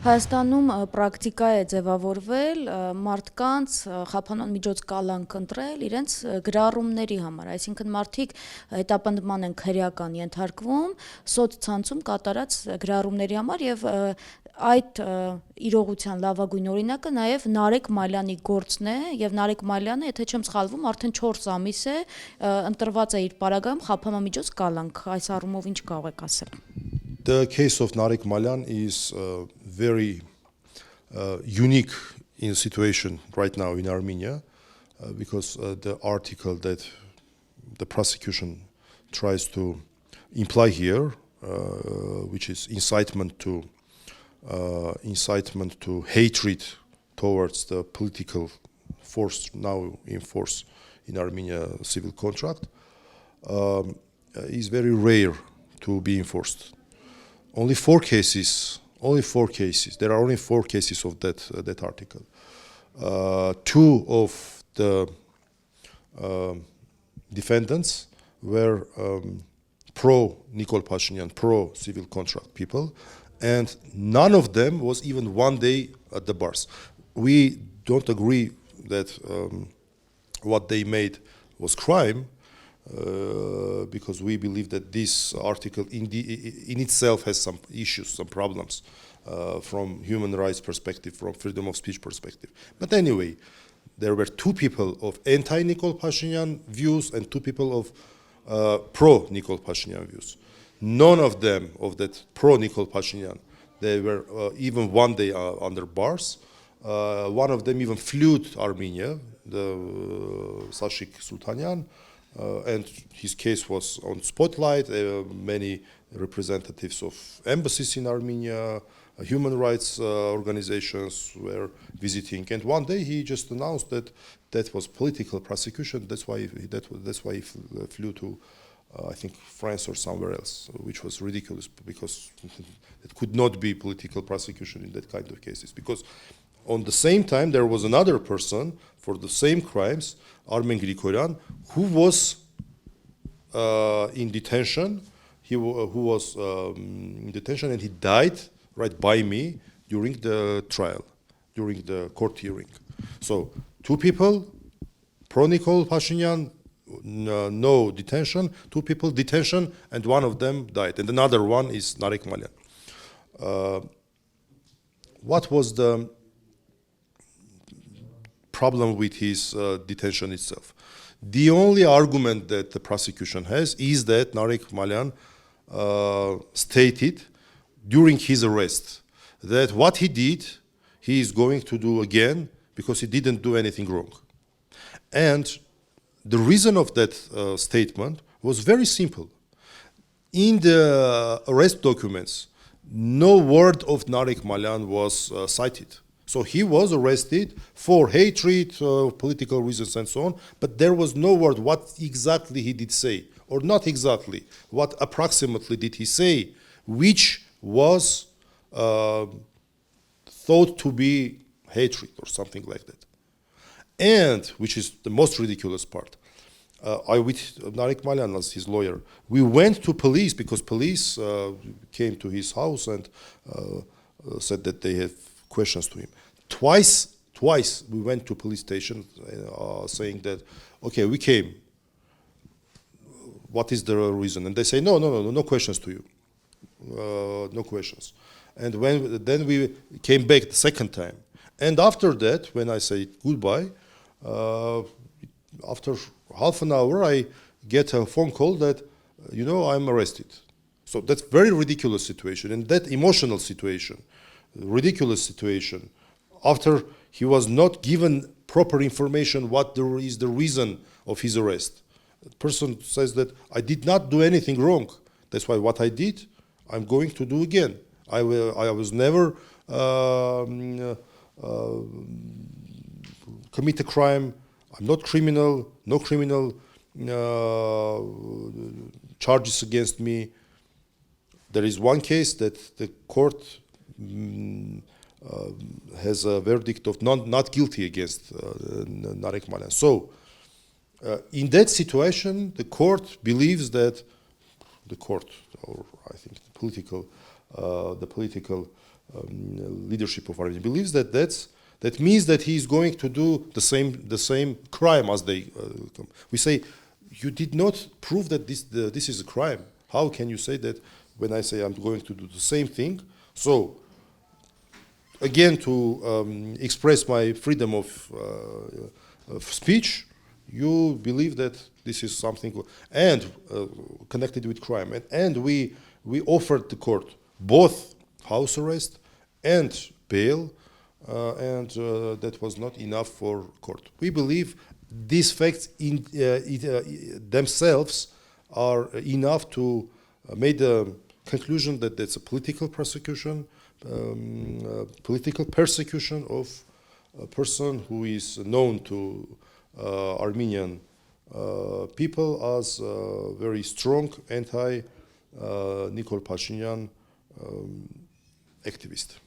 Հայաստանում պրակտիկա է ձևավորվել մարդկանց խափանման միջոց կալանք ընտրել իրենց գրառումների համար, այսինքն մարդիկ հետապնդման են քրեական ենթարկվում սոցցանցում կատարած գրառումների համար եւ այդ իրողության լավագույն օրինակը նաեւ Նարեկ Մալյանի գործն է եւ Նարեկ Մալյանը, եթե չեմ սխալվում, արդեն 4 ամիս է ընտրված է իր պարագայում խափանման միջոց կալանք, այս առումով ինչ կարող եք ասել։ The case of Narek Malyan is very unique in the situation right now in Armenia because the article that the prosecution tries to imply here, which is incitement to hatred towards the political force now in force in Armenia civil contract, is very rare to be enforced. Only four cases. There are only 4 cases of that article. 2 of the defendants were pro-Nikol Pashinyan, pro-civil contract people, and none of them was even one day at the bars. We don't agree that what they made was crime, because we believe that this article in itself has some issues, some problems from human rights perspective, from freedom of speech perspective. But anyway, there were 2 people of anti-Nikol Pashinyan views and 2 people of pro-Nikol Pashinyan views. None of them of that pro-Nikol Pashinyan, they were even one day under bars. One of them even flew to Armenia, the Sashik Sultanyan, and his case was on spotlight. Many representatives of embassies in Armenia, human rights organizations were visiting, and one day he just announced that that was political prosecution. That's why he flew to, I think, France or somewhere else, which was ridiculous because it could not be political prosecution in that kind of cases. Because on the same time, there was another person for the same crimes, Armen Grigoryan, who was in detention. Who was in detention, and he died right by me during the trial, during the court hearing. So 2 people, pro-Nikol Pashinyan, no detention, 2 people detention, and one of them died, and another one is Narek Malyan. What was the problem with his detention itself? The only argument that the prosecution has is that Narek Malyan stated during his arrest that what he did, he is going to do again because he didn't do anything wrong. And the reason of that statement was very simple. In the arrest documents, no word of Narek Malyan was cited. So he was arrested for hatred, political reasons and so on, but there was no word what exactly he did say, or not exactly, what approximately did he say, which was thought to be hatred or something like that. And, which is the most ridiculous part, I with Narek Malyan as his lawyer, we went to police because police came to his house and said that they have questions to him. Twice we went to police station saying that, okay, we came. What is the reason? And they say, no questions to you. No questions. And then we came back the second time. And after that, when I say goodbye, after half an hour, I get a phone call that, I'm arrested. So that's very ridiculous situation. And that emotional situation, ridiculous situation, after he was not given proper information what is the reason of his arrest. The person says that I did not do anything wrong. That's why what I did, I'm going to do again. I was never commit a crime. I'm not criminal. No criminal charges against me. There is one case that the court has a verdict of not guilty against Narek Malyan. So, in that situation, the court believes that the court, or I think the political leadership of Armenia believes that that means that he is going to do the same crime as they. We say, you did not prove that this is a crime. How can you say that when I say I'm going to do the same thing? So, again, to express my freedom of speech, you believe that this is something and connected with crime, and we offered the court both house arrest and bail, and that was not enough for court. We believe these facts themselves are enough to make the conclusion that that's a political prosecution, political persecution of a person who is known to Armenian people as a very strong anti-Pashinyan activist.